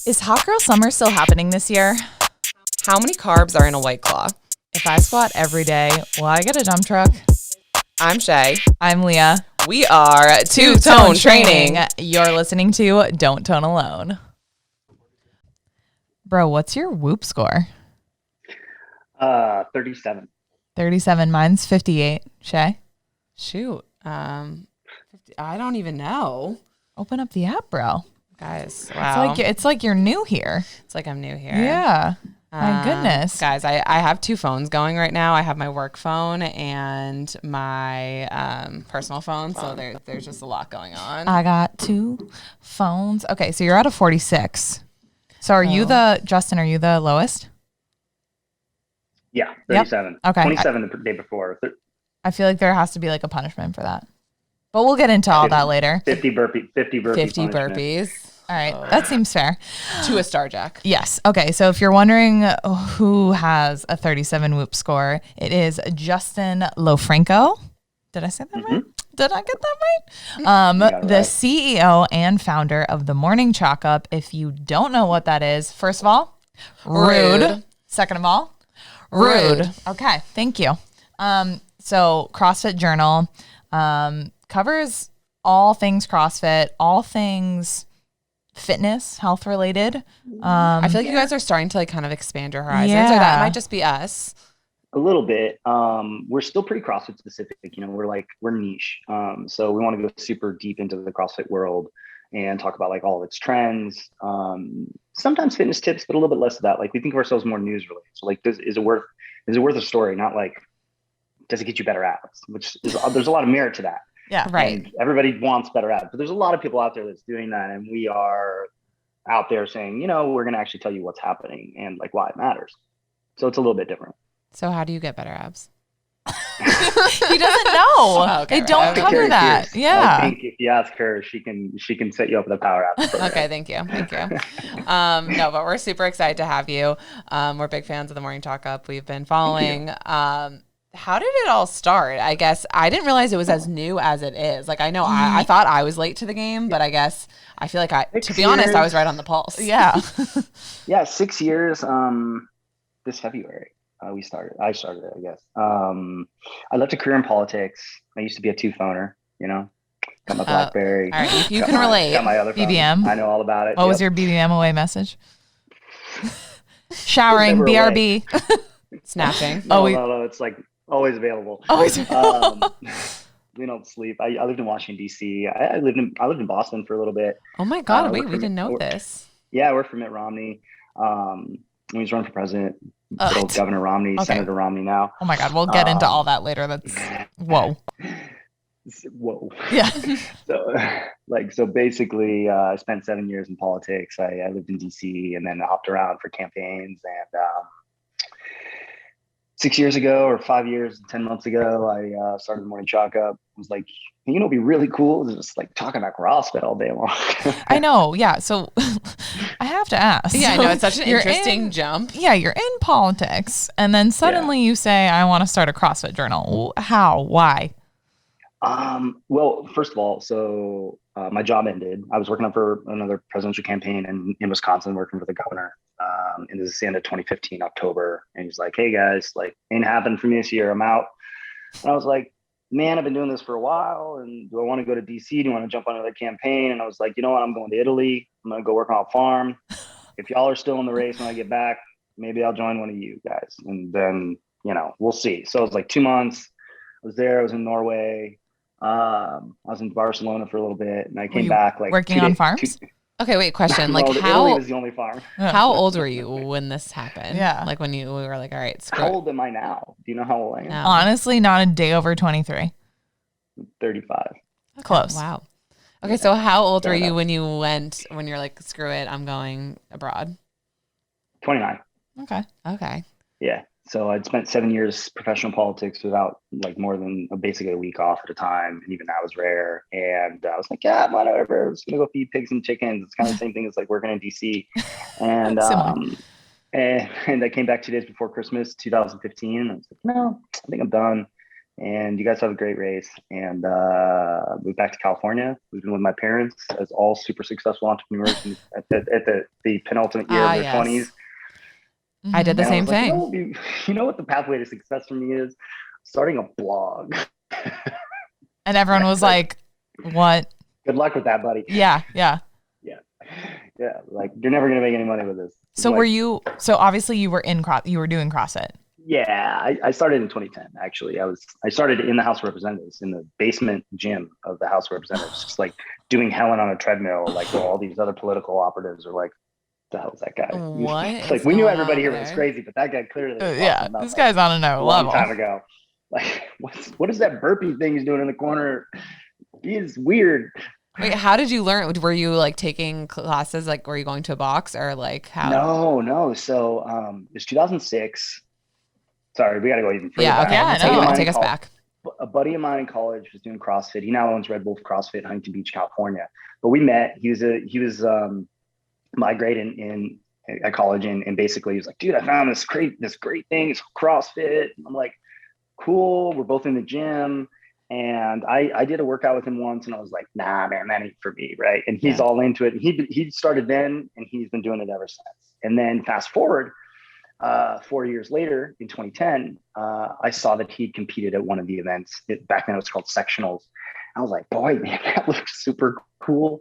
Is Hot Girl Summer still happening this year? How many carbs are in a White Claw? If I squat every day, will I get a dump truck? I'm Shay. I'm Leah. We are Two Tone Training. You're listening to Don't Tone Alone. Bro, what's your Whoop score? 37. 37. Mine's 58. Shay? Shoot. I don't even know. Open up the app, bro. Guys, wow. It's like you're new here. It's like I'm new here. Yeah. My goodness. Guys, I have two phones going right now. I have my work phone and my personal phone. So there's just a lot going on. I got two phones. Okay, so you're at a 46. So are you Justin, are you the lowest? Yeah, 37. Yep. Okay. 27 the day before. I feel like there has to be like a punishment for that. But we'll get into all that later. 50 burpees. 50 burpees. All right. That seems fair. To a Star Jack. Yes. Okay. So if you're wondering who has a 37 Whoop score, it is Justin LoFranco. Did I say that right? Did I get that right? The CEO and founder of the Morning Chalk Up. If you don't know what that is, first of all, rude. Second of all, rude. Okay. Thank you. So CrossFit Journal covers all things CrossFit, all things fitness, health related. I feel like you guys are starting to like kind of expand your horizons, or that might just be us. A little bit. We're still pretty CrossFit specific. You know, we're niche. So we want to go super deep into the CrossFit world and talk about like all of its trends. Sometimes fitness tips, but a little bit less of that. Like we think of ourselves more news related. So like, is it worth a story? Not like, does it get you better abs? Which is, there's a lot of merit to that. Yeah, right. And everybody wants better abs, but there's a lot of people out there that's doing that, and we are out there saying, you know, we're going to actually tell you what's happening and like why it matters. So it's a little bit different. So how do you get better abs? He doesn't know. Okay, they don't cover that. Pierce. Yeah. I think if you ask her, she can set you up with a power abs program. Okay, thank you. No, but we're super excited to have you. We're big fans of the Morning Talk Up. We've been following. How did it all start? I guess I didn't realize it was as new as it is. Like I know I thought I was late to the game, but I guess I feel like to be honest, I was right on the pulse. Yeah. Yeah, 6 years. This February I started it, I guess. I left a career in politics. I used to be a two-phoner, you know. Got my BlackBerry. All right, you can relate. Got my other phone. BBM. I know all about it. What was your BBM away message? Showering, BRB. Snatching. No, it's like always available. Always available. We don't sleep. I lived in Washington D.C. I lived in Boston for a little bit. Oh my God! Wait, we didn't know this. Yeah, I worked for Mitt Romney. When he was running for president, Governor Romney, okay. Senator Romney now. Oh my God, we'll get into all that later. That's whoa. Yeah. So basically, I spent 7 years in politics. I lived in D.C. and then I hopped around for campaigns. And 6 years ago, or 5 years, 10 months ago, I started the Morning Chalk Up. I was like, you know, it'd be really cool to just like talking about CrossFit all day long. I know. Yeah. So I have to ask. Yeah, I know. It's such an interesting jump. Yeah. You're in politics and then suddenly you say, I want to start a CrossFit Journal. How? Why? Well, first of all, so my job ended. I was working on for another presidential campaign in Wisconsin, working for the governor. And this is the end of 2015, October. And he's like, hey guys, like ain't happening for me this year. I'm out. And I was like, man, I've been doing this for a while. And do I want to go to DC? Do you want to jump on another campaign? And I was like, you know what? I'm going to Italy. I'm going to go work on a farm. If y'all are still in the race when I get back, maybe I'll join one of you guys. And then, you know, we'll see. So it was like 2 months. I was there. I was in Norway. I was in Barcelona for a little bit, and I came back like working on farms. Okay, wait. Question: like Italy was the only farm. How old were you when this happened? Yeah, like when we were like, all right, screw How old am I now? Do you know how old I am? No. Honestly, not a day over 23. 35. Close. Wow. Okay, so how old were you when you're like, screw it, I'm going abroad? 29. Okay. Yeah. So I'd spent 7 years professional politics without like more than basically a week off at a time. And even that was rare. And I was like, yeah, whatever. I was going to go feed pigs and chickens. It's kind of the same thing as like working in DC. And, and I came back 2 days before Christmas, 2015. And I was like, no, I think I'm done. and you guys have a great race. And moved back to California. We've been with my parents as all super successful entrepreneurs at the penultimate year of their 20s. I did the same thing. You know what the pathway to success for me is? Starting a blog. And everyone was like, what? Good luck with that, buddy. Yeah. Like, you're never going to make any money with this. So like, so obviously you were doing CrossFit. Yeah, I started in 2010, actually. I started in the House of Representatives, in the basement gym of the House of Representatives, just like doing Helen on a treadmill, like all these other political operatives are like, the hell is that guy? What? Like, we knew everybody here was crazy, but that guy clearly this guy's on another level. A long time ago. Like, what is that burpee thing he's doing in the corner? He is weird. Wait, how did you learn? Were you like taking classes? Like, were you going to a box or like how? No. So it was 2006. Sorry, we got to go even further. Yeah, okay. No, take us back. A buddy of mine in college was doing CrossFit. He now owns Red Wolf CrossFit, Huntington Beach, California. But we met. He was my grade in at college, and basically he was like, dude, I found this great thing. It's CrossFit. I'm like, cool. We're both in the gym. And I did a workout with him once, and I was like, nah, man, that ain't for me, right? And he's all into it. He started then, and he's been doing it ever since. And then fast forward, 4 years later, in 2010, I saw that he competed at one of the events. Back then, it was called sectionals. I was like, boy, man, that looks super cool.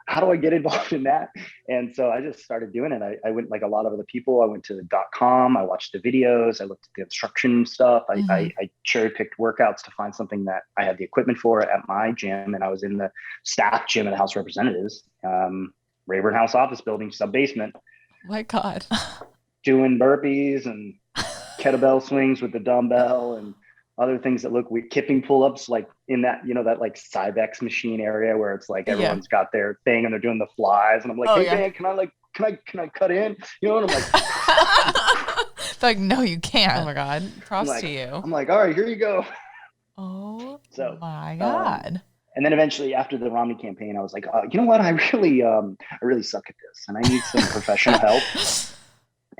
How do I get involved in that? And so I just started doing it. I went like a lot of other people. I went to .com. I watched the videos. I looked at the instruction stuff. I cherry picked workouts to find something that I had the equipment for at my gym. And I was in the staff gym at the House of Representatives, Rayburn House office building, sub basement. My God. Doing burpees and kettlebell swings with the dumbbell and other things that look weird, kipping pull-ups, like in that, that like Cybex machine area where it's like everyone's got their thing and they're doing the flies. And I'm like, man, can I cut in? And I'm like, it's like, no, you can't. Oh my God. Props to you. I'm like, all right, here you go. Oh my God. And then eventually after the Romney campaign, I was like, you know what? I really suck at this and I need some professional help.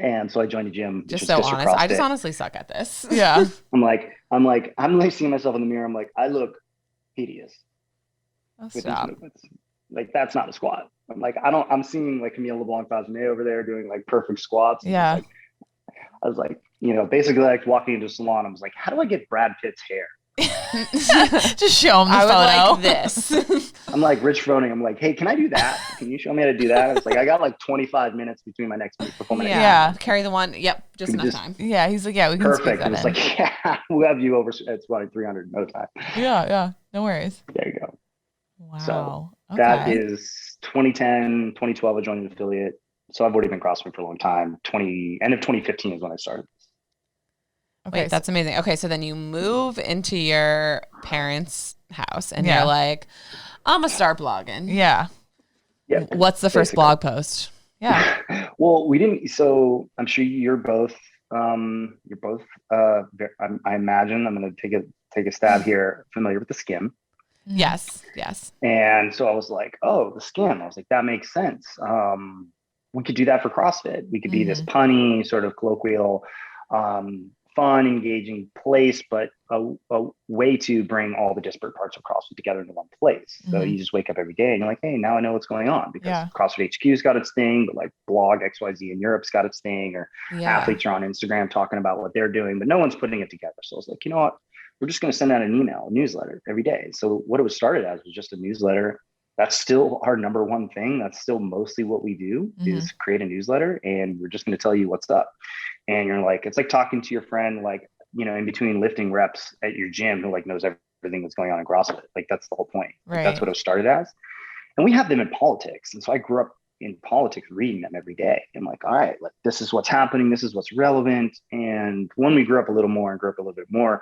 And so I joined a gym. Just so honest. I just honestly suck at this. Yeah. I'm like seeing myself in the mirror. I'm like, I look hideous with these movements. Like, that's not a squat. I'm like, I'm seeing like Camille LeBlanc-Fasonnet over there doing like perfect squats. Yeah. I was like, basically like walking into a salon. I was like, how do I get Brad Pitt's hair? Just show him the photo. Like this. I'm like Rich Froning. I'm like, hey, can I do that? Can you show me how to do that? I was like, I got like 25 minutes between my next meet before my next meet. Carry the one. Yep. Just enough time. Yeah. He's like, yeah, we can perfect. And it's like, yeah, we'll have you over at squatting 300 in no time. Yeah. No worries. There you go. Wow. So that is 2010, 2012, I joined an affiliate. So I've already been CrossFit for a long time. End of 2015 is when I started. Okay, wait, that's amazing. Okay, so then you move into your parents' house and you're like, I'm gonna start blogging. Yeah. What's the first blog post? Yeah. Well, we didn't. So I'm sure you're both. I imagine I'm gonna take a stab here. Familiar with the Skim? Yes. And so I was like, oh, the Skim. I was like, that makes sense. We could do that for CrossFit. We could be this punny, sort of colloquial, fun, engaging place, but a way to bring all the disparate parts of CrossFit together into one place. So you just wake up every day and you're like, hey, now I know what's going on, because CrossFit HQ's got its thing, but like blog XYZ in Europe's got its thing, or athletes are on Instagram talking about what they're doing, but no one's putting it together. So I was like, you know what? We're just going to send out a newsletter every day. So what it was started as was just a newsletter. That's still our number one thing. That's still mostly what we do, is create a newsletter, and we're just going to tell you what's up. And you're like, it's like talking to your friend, like, in between lifting reps at your gym, who like knows everything that's going on in CrossFit. Like, that's the whole point. Right. Like, that's what it was started as. And we have them in politics. And so I grew up in politics reading them every day. I'm like, all right, like, this is what's happening. This is what's relevant. And when we grew up a little bit more,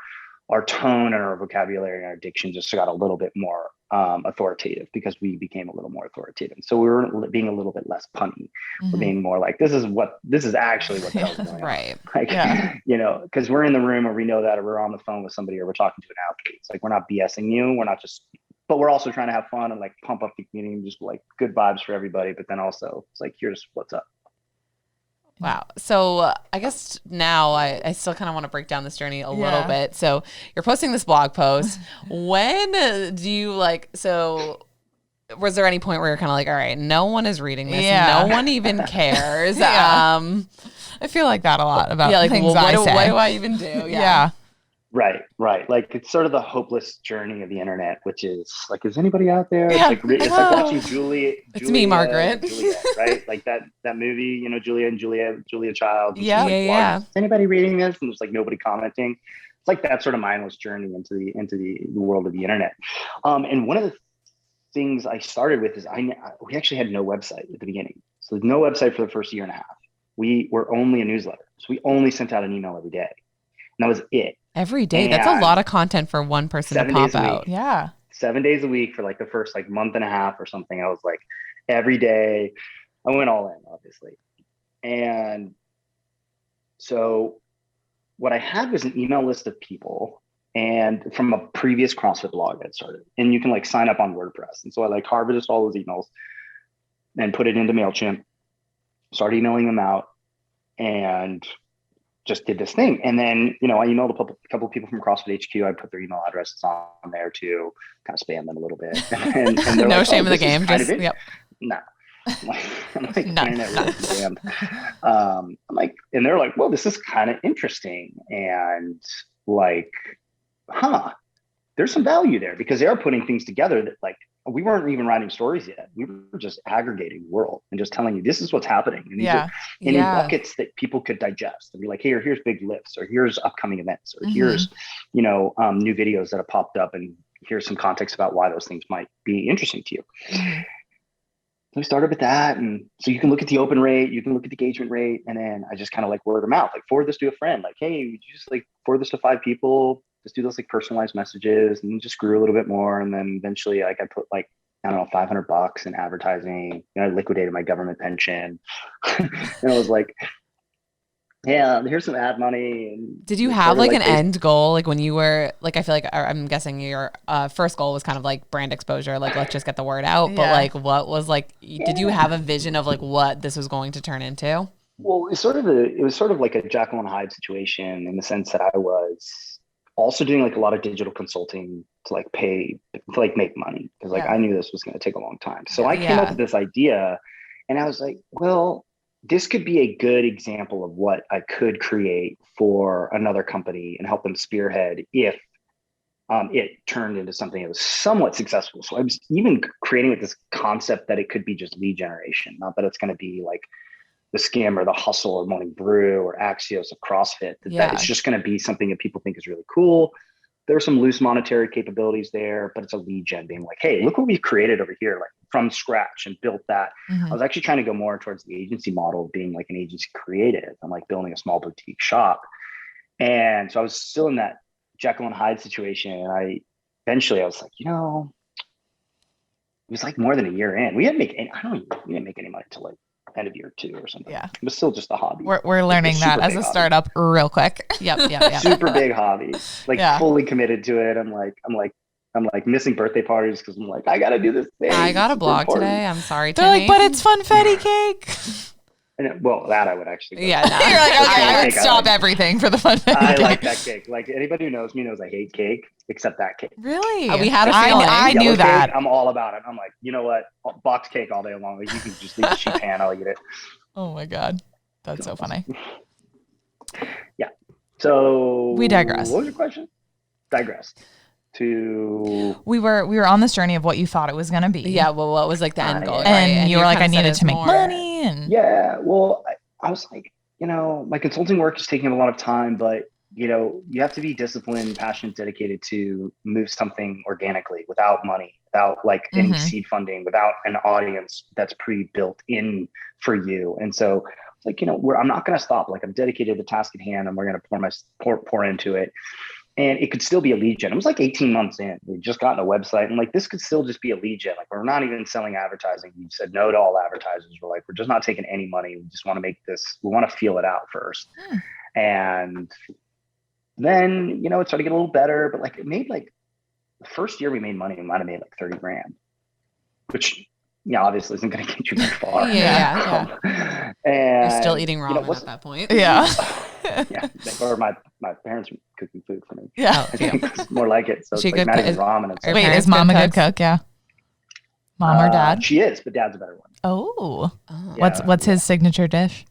our tone and our vocabulary and our diction just got a little bit more authoritative, because we became a little more authoritative. And so we were being a little bit less punny. We're being more like, this is actually what the hell's going on. Right. Like, because we're in the room, or we know that, or we're on the phone with somebody, or we're talking to an athlete. It's like, we're not BSing you. We're not just, but we're also trying to have fun and like pump up the community and just like good vibes for everybody. But then also it's like, here's what's up. Wow. So I guess now I still kind of want to break down this journey a little bit. So you're posting this blog post. When do you so was there any point where you're kind of like, all right, no one is reading this. Yeah. No one even cares. I feel like that a lot about things what I say. What do I even do? Yeah. Right. Like it's sort of the hopeless journey of the internet, which is like, is anybody out there? Yeah. It's like watching Julia. It's me, Margaret. Juliet, right? Like that movie, Julia and Julia Child. Yeah. Yeah. Is anybody reading this? And there's like nobody commenting. It's like that sort of mindless journey into the world of the internet. And one of the things I started with is we actually had no website at the beginning. So no website for the first year and a half. We were only a newsletter. So we only sent out an email every day. And that was it. Every day. That's a lot of content for one person to pop out. Yeah. 7 days a week for like the first like month and a half or something. I was like every day. I went all in, obviously. And so what I had was an email list of people and from a previous CrossFit blog I'd started. And you can like sign up on WordPress. And so I like harvested all those emails and put it into MailChimp, started emailing them out, and just did this thing. And then, I emailed a couple of people from CrossFit HQ. I put their email addresses on there to kind of spam them a little bit. And no shame in the game. Just, No. I'm like, internet really jammed. I'm like, and they're like, well, this is kind of interesting. And like, there's some value there because they are putting things together that like, we weren't even writing stories yet. We were just aggregating the world and just telling you this is what's happening. And these are in buckets that people could digest and be like, here's big lifts, or here's upcoming events, or here's, new videos that have popped up, and here's some context about why those things might be interesting to you. So we started with that. And so you can look at the open rate, you can look at the engagement rate. And then I just kind of like word of mouth, like forward this to a friend, like, hey, would you just like forward this to 5 people? Just do those like personalized messages, and just grew a little bit more. And then eventually like I put like, I don't know, $500 in advertising. I liquidated my government pension. And I was like, yeah, here's some ad money. And did you have like an end goal? Like when you were like, I feel like I'm guessing your first goal was kind of like brand exposure. Like, let's just get the word out. But like, what was like, did you have a vision of like what this was going to turn into? Well, it was sort of like a Jekyll and Hyde situation in the sense that I was also doing like a lot of digital consulting to like make money. Cause like I knew this was going to take a long time. So I came up with this idea and I was like, well, this could be a good example of what I could create for another company and help them spearhead if it turned into something that was somewhat successful. So I was even creating with this concept that it could be just lead generation, not that it's going to be like the Skim or the Hustle or Morning Brew or Axios of CrossFit. That it's just going to be something that people think is really cool. There's some loose monetary capabilities there, but it's a lead gen being like, hey, look what we created over here, like from scratch, and built that. I was actually trying to go more towards the agency model of being like an agency creative and like building a small boutique shop. And so I was still in that Jekyll and Hyde situation. And eventually I was like, it was like more than a year in. We didn't make any money until like end of year 2 or something. Yeah. It was still just a hobby. We're learning that as a startup real quick. Yep. Super big hobby. Like fully committed to it. I'm like missing birthday parties because I'm like, I gotta do this thing. I got a blog today. I'm sorry, They're Timmy. like, but it's funfetti cake. And, well, that I would actually. Yeah, no. You're like, okay, I would stop everything for the funfetti cake. I like that cake. Like anybody who knows me knows I hate cake except that cake. Really? We had a feeling. I knew that. Cake, I'm all about it. I'm like, you know what? Box cake all day long. Like you can just leave the sheet pan. I'll eat it. Oh my god, that's so funny. Yeah. So we digress. What was your question? Digressed. We were on this journey of what you thought it was going to be. Yeah. Well, what was like the end goal? And, and you were like, I needed to make money. And well, I was like, my consulting work is taking a lot of time, but you have to be disciplined, passionate, dedicated to move something organically without money, without like any seed funding, without an audience that's pre-built in for you. And so like, I'm not going to stop. Like I'm dedicated to the task at hand and we're going to pour into it. And it could still be a lead gen. It was like 18 months in. We just gotten a website and like, this could still just be a lead gen. Like we're not even selling advertising. We said no to all advertisers. We're like, we're just not taking any money. We just want to make this, we want to feel it out first. And then, it started to get a little better, but like it made like the first year we made money, we might've made like 30 grand, which obviously isn't going to get you very far. And you're still eating ramen at that point. Yeah. Yeah, or my parents were cooking food for me. Yeah. I think it's more like it. So She it's like good not even is- ramen. It's Your Wait, parents is mom a good good cook? Yeah. Mom or dad? She is, but dad's a better one. Oh. Yeah, What's his signature dish?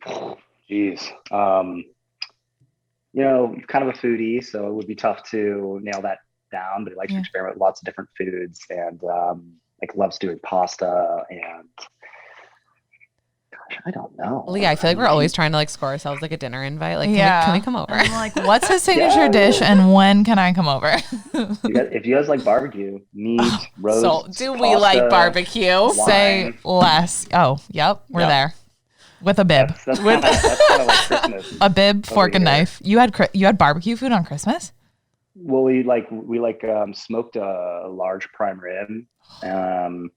Jeez. He's kind of a foodie, so it would be tough to nail that down, but he likes to experiment with lots of different foods and like loves doing pasta and gosh, I don't know. Leah, I feel like we're always trying to like score ourselves like a dinner invite. Like, can we come over? I'm like, what's his signature dish and when can I come over? If you guys like barbecue, meat, roast, So do we like barbecue? wine. Say less. Oh, yep. We're there. With a bib. That's kind of like Christmas. A bib, fork, and here. knife. You had barbecue food on Christmas? Well, we smoked a large prime rib, and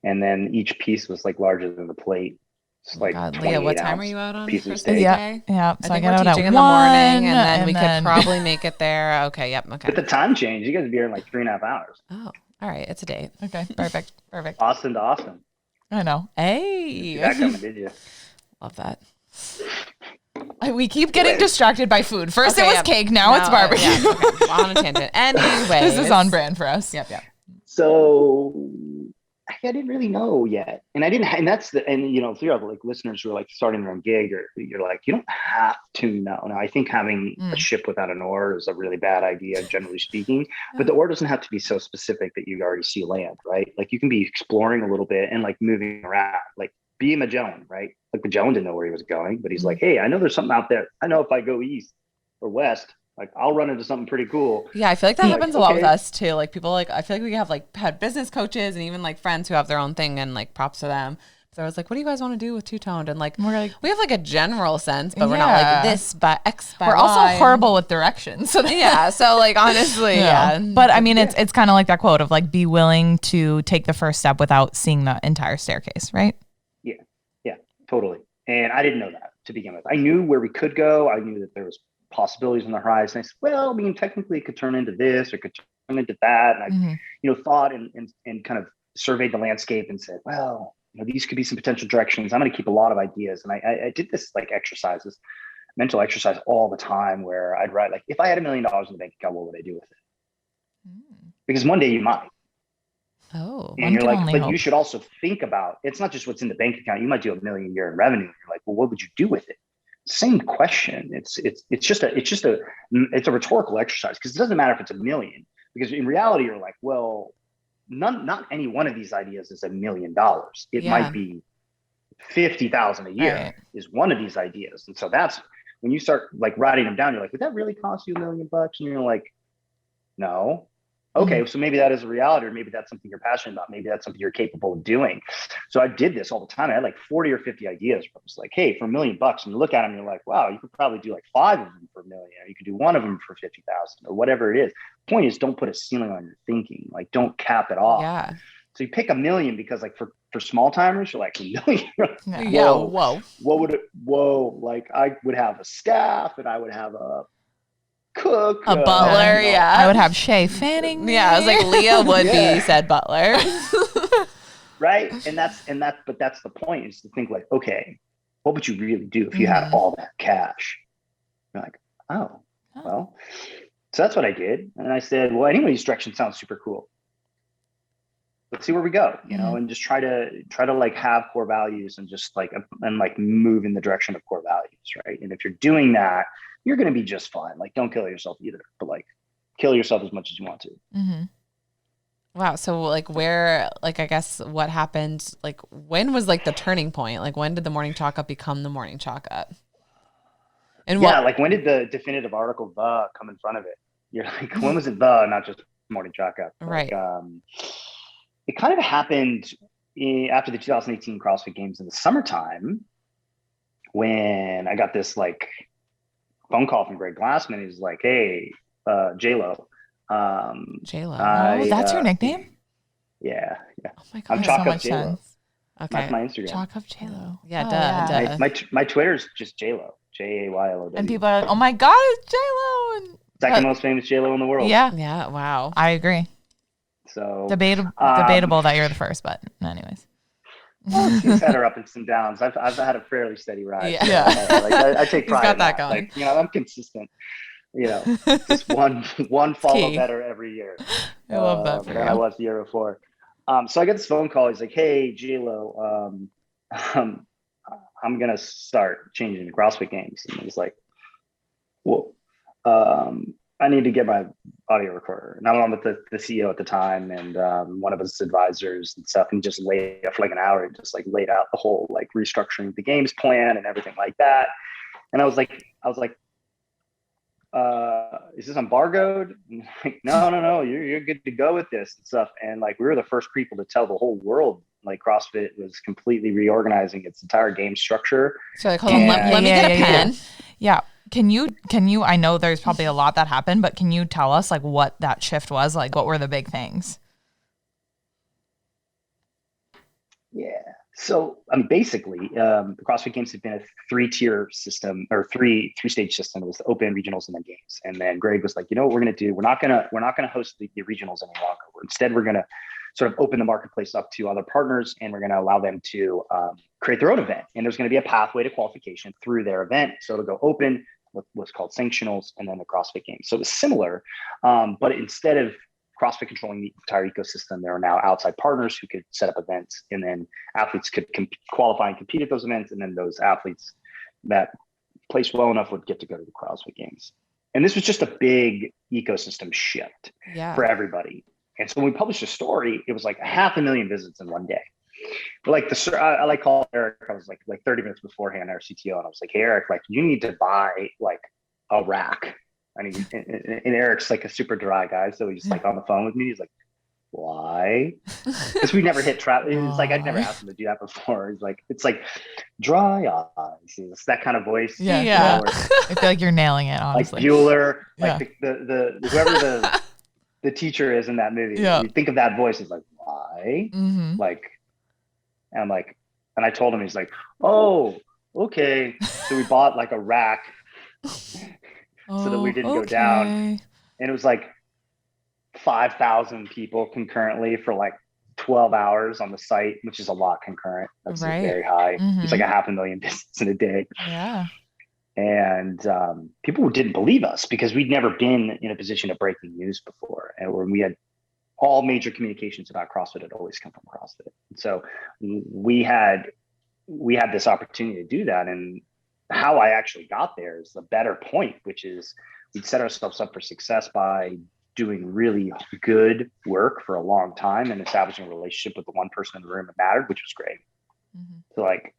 then each piece was like larger than the plate. It's like God, Leah, what time are you out on Christmas Day? Yeah. So I think get we're out at teaching 1 in the morning, and then we then could probably make it there. Okay, yep, okay. But the time change, you guys would be here in like 3.5 hours. Oh, all right, it's a date. Okay, perfect. Austin to Austin. I know. Hey, That coming, did you? love that. We keep getting distracted by food. First it was cake, now it's barbecue. Okay. On a tangent. Anyway, This is on brand for us. Yep. So I didn't really know yet, and I didn't. And that's if you're like listeners who are like starting their own gig, or you're like, you don't have to know. Now, I think having a ship without an oar is a really bad idea, generally speaking. But the oar doesn't have to be so specific that you already see land, right? Like you can be exploring a little bit and like moving around, like be Magellan, right? Like Magellan didn't know where he was going, but he's like, hey, I know there's something out there. I know if I go east or west, like I'll run into something pretty cool. Yeah, I feel like that happens a lot with us too. Like people I feel like we have like had business coaches and even like friends who have their own thing, and like props to them. So I was like, what do you guys want to do with two-toned? And like, we have like a general sense, but we're not like this by X by We're Y. also horrible with directions. So so like honestly, But I mean, it's kind of like that quote of like, be willing to take the first step without seeing the entire staircase, right? Yeah, totally. And I didn't know that to begin with. I knew where we could go. I knew that there was possibilities on the horizon. I said, well, I mean, technically it could turn into this or could turn into that. And I, thought and kind of surveyed the landscape and said, well, these could be some potential directions. I'm going to keep a lot of ideas. And I did this like exercises, mental exercise all the time where I'd write like, if I had $1 million in the bank account, what would I do with it? Because one day you might. Oh, and you're like, but you should also think about, it's not just what's in the bank account. You might do $1 million a year in revenue. You're like, well, what would you do with it? Same question. It's a rhetorical exercise because it doesn't matter if it's $1 million, because in reality, you're like, well, not any one of these ideas is $1 million. It might be 50,000 a year is one of these ideas. And so that's when you start like writing them down, you're like, would that really cost you $1 million? And you're like, no. Okay, so maybe that is a reality, or maybe that's something you're passionate about. Maybe that's something you're capable of doing. So I did this all the time. I had like 40 or 50 ideas. I was like, hey, for $1 million, and you look at them, you're like, wow, you could probably do like 5 of them for $1 million. Or you could do 1 of them for 50,000 or whatever it is. Point is, don't put a ceiling on your thinking. Like, don't cap it off. Yeah. So you pick $1 million because like for small timers, you're like, $1 million. Whoa. What would it? Whoa. Like I would have a staff and I would have a cook, a butler. I would have Shay fanning me. I was like, Leah would be said butler. Right. But that's the point, is to think like, okay, what would you really do if you had all that cash? You're like, oh, well, so that's what I did. And I said, well, any of these directions sounds super cool. Let's see where we go, and just try to like have core values and just like, and like move in the direction of core values. Right. And if you're doing that, you're going to be just fine. Like, don't kill yourself either, but like kill yourself as much as you want to. Wow. So like where, like, I guess what happened, like when was like the turning point? Like when did the Morning Chalk Up become the Morning Chalk Up? And like when did the definitive article "the" come in front of it? You're like, when was it "the," not just Morning Chalk Up? Right. Like, it kind of happened after the 2018 CrossFit Games in the summertime, when I got this like phone call from Greg Glassman. He's like, hey, JLO. JLO. That's your nickname? Yeah. Oh my God. I'm Chalk so Up much JLO. sense. Okay. That's my Instagram. Chalk Up JLO. Yeah, duh. My Twitter's just JLO. JAYLO. And people are like, oh my God, it's JLO. And second most famous JLO in the world. Yeah. Wow. I agree. So Debatable that you're the first, but anyways. Well, she's had her ups and downs. I've had a fairly steady ride. Yeah. I take pride in that. Going. Like, I'm consistent. Just one follow better every year. I love that than I was the year before. So I get this phone call. He's like, "Hey, JLO, I'm gonna start changing the CrossFit games." And I was like, "Whoa, I need to get my audio recorder." And I'm on with the CEO at the time and one of his advisors and stuff, and just laid for like an hour and just like laid out the whole like restructuring the games plan and everything like that. And I was like, is this embargoed? And like, no, you're good to go with this and stuff. And like, we were the first people to tell the whole world, like CrossFit was completely reorganizing its entire game structure. So like, hold on, let me get a pen. Yeah. Can you, I know there's probably a lot that happened, but can you tell us like what that shift was? Like, what were the big things? Yeah. So, I mean, basically, the CrossFit Games have been a three-tier system or three-stage system. It was the open, regionals, and then games. And then Greg was like, what we're going to do? We're not going to host the regionals any longer. Instead, we're going to sort of open the marketplace up to other partners, and we're going to allow them to create their own event. And there's going to be a pathway to qualification through their event. So it'll go open, what's called sanctionals, and then the CrossFit Games. So it was similar, but instead of CrossFit controlling the entire ecosystem, there are now outside partners who could set up events, and then athletes could qualify and compete at those events. And then those athletes that placed well enough would get to go to the CrossFit Games. And this was just a big ecosystem shift for everybody. And so when we published a story, it was like 500,000 visits in one day. But like I like called Eric. I was like 30 minutes beforehand, our CTO, and I was like, "Hey, Eric, like you need to buy like a rack." And Eric's like a super dry guy, so he's like on the phone with me. He's like, "Why?" Because we never hit trap. It's like I'd never asked him to do that before. He's like, it's like dry eyes. It's that kind of voice. Yeah. I feel like you're nailing it, honestly. Like Bueller, like the whoever the teacher is in that movie. Yeah. You think of that voice, it's like, why? Mm-hmm. Like, and I'm like, and I told him, he's like, "Oh, okay." So we bought like a rack. So that we didn't go down. And it was like 5,000 people concurrently for like 12 hours on the site, which is a lot concurrent. That's very high. Mm-hmm. It's like 500,000 visits in a day. Yeah. And people didn't believe us because we'd never been in a position of breaking news before. And when we had all major communications about CrossFit had always come from CrossFit. And so we had this opportunity to do that. And how I actually got there is the better point, which is we'd set ourselves up for success by doing really good work for a long time and establishing a relationship with the one person in the room that mattered, which was great. Mm-hmm. So like,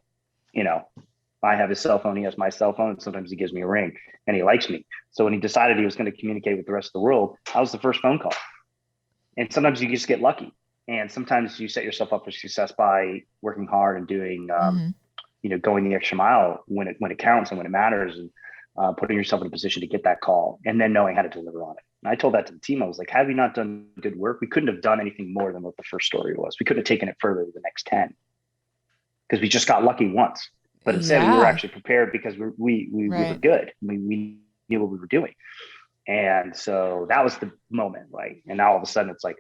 I have his cell phone, he has my cell phone, and sometimes he gives me a ring and he likes me. So when he decided he was going to communicate with the rest of the world, I was the first phone call. And sometimes you just get lucky. And sometimes you set yourself up for success by working hard and doing, going the extra mile when it counts and when it matters, and putting yourself in a position to get that call and then knowing how to deliver on it. And I told that to the team. I was like, have you not done good work? We couldn't have done anything more than what the first story was. We couldn't have taken it further to the next 10 because we just got lucky once. But instead we were actually prepared because we were good. We knew what we were doing. And so that was the moment, right? And now all of a sudden it's like,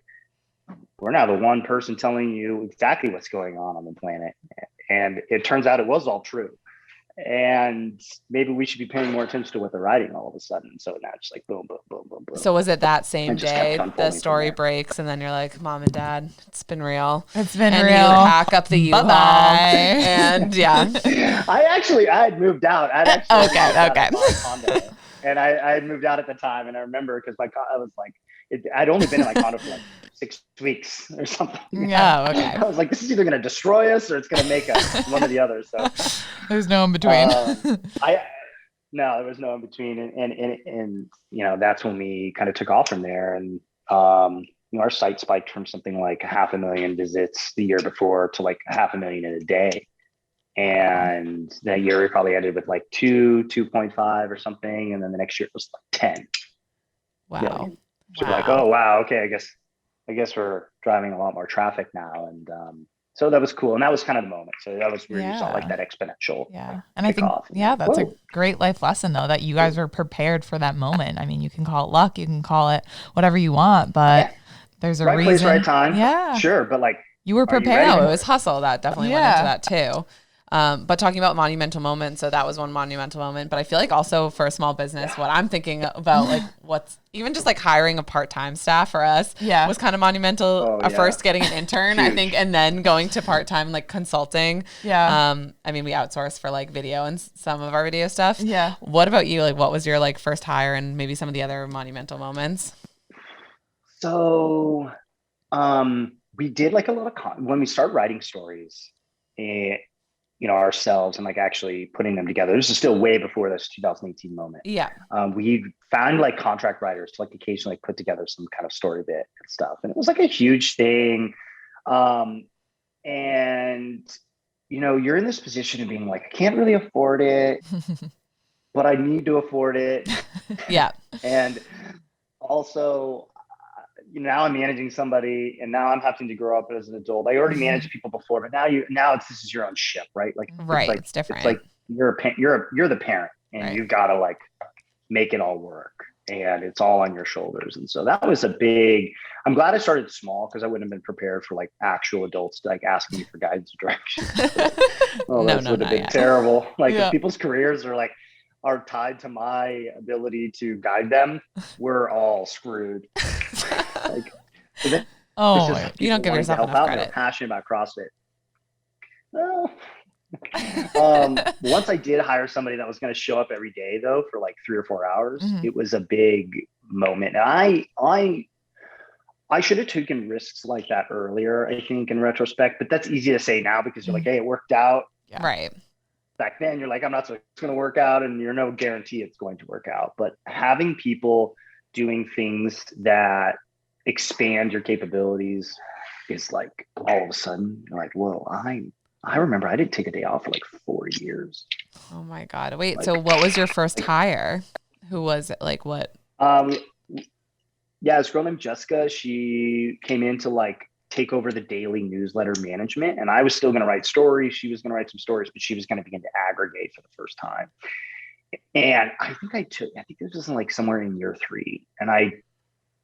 we're now the one person telling you exactly what's going on the planet. And it turns out it was all true. And maybe we should be paying more attention to what they're writing all of a sudden. So now it's like boom, boom, boom, boom, boom. So was it that same day the story breaks and then you're like, "Mom and Dad, it's been real. It's been and real." And you hack up the U-Haul. And I had moved out. Okay. Condo, and I had moved out at the time. And I remember because I was like, I'd only been in my condo for like 6 weeks or something. Yeah. Okay. I was like, this is either going to destroy us or it's going to make us one or the other. So there's no in between. No, there was no in between. And that's when we kind of took off from there. And, our site spiked from something like 500,000 visits the year before to like 500,000 in a day. And that year we probably ended with like 2.5 or something. And then the next year it was like 10. Wow. Million. So we're like, oh, wow. Okay. I guess we're driving a lot more traffic now. And so that was cool. And that was kind of the moment. So that was where you saw like that exponential. Yeah. And I think, that's a great life lesson though, that you guys were prepared for that moment. I mean, you can call it luck, you can call it whatever you want, but there's a right reason. Place, right time. Yeah. Sure. But like You were prepared. No, it was hustle. That definitely went into that too. But talking about monumental moments, so that was one monumental moment. But I feel like also for a small business, what I'm thinking about, like what's even just like hiring a part-time staff for us was kind of monumental. First getting an intern, I think, and then going to part-time like consulting. Yeah. I mean, we outsource for like video and some of our video stuff. Yeah. What about you? Like, what was your like first hire and maybe some of the other monumental moments? So, we did like a lot of when we start writing stories, ourselves and like actually putting them together. This is still way before this 2018 moment. Yeah. We found like contract writers to like occasionally put together some kind of story bit and stuff. And it was like a huge thing. And you're in this position of being like, I can't really afford it, but I need to afford it. Yeah. And also, now I'm managing somebody, and now I'm having to grow up as an adult. I already managed people before, but this is your own ship, right? Like, it's different. It's like you're the parent, and you've got to like make it all work, and it's all on your shoulders. And so that was I'm glad I started small, because I wouldn't have been prepared for like actual adults like asking me for guidance or direction. That would have been terrible. Like if people's careers are tied to my ability to guide them, we're all screwed. You don't give yourself enough credit. They're passionate about CrossFit. Well, once I did hire somebody that was going to show up every day though for like 3 or 4 hours, it was a big moment. And I should have taken risks like that earlier, I think, in retrospect, but that's easy to say now because you're like, hey, it worked out. Yeah. Right. Back then you're like, I'm not sure it's going to work out, and you're no guarantee it's going to work out. But having people doing things that expand your capabilities is like, all of a sudden you're like, whoa, I remember I didn't take a day off for like 4 years. Oh my God. Wait, so what was your first hire? Who was it? Like what? This girl named Jessica. She came in to like take over the daily newsletter management, and I was still going to write stories. She was going to write some stories, but she was going to begin to aggregate for the first time. And I think this was like somewhere in year 3, and I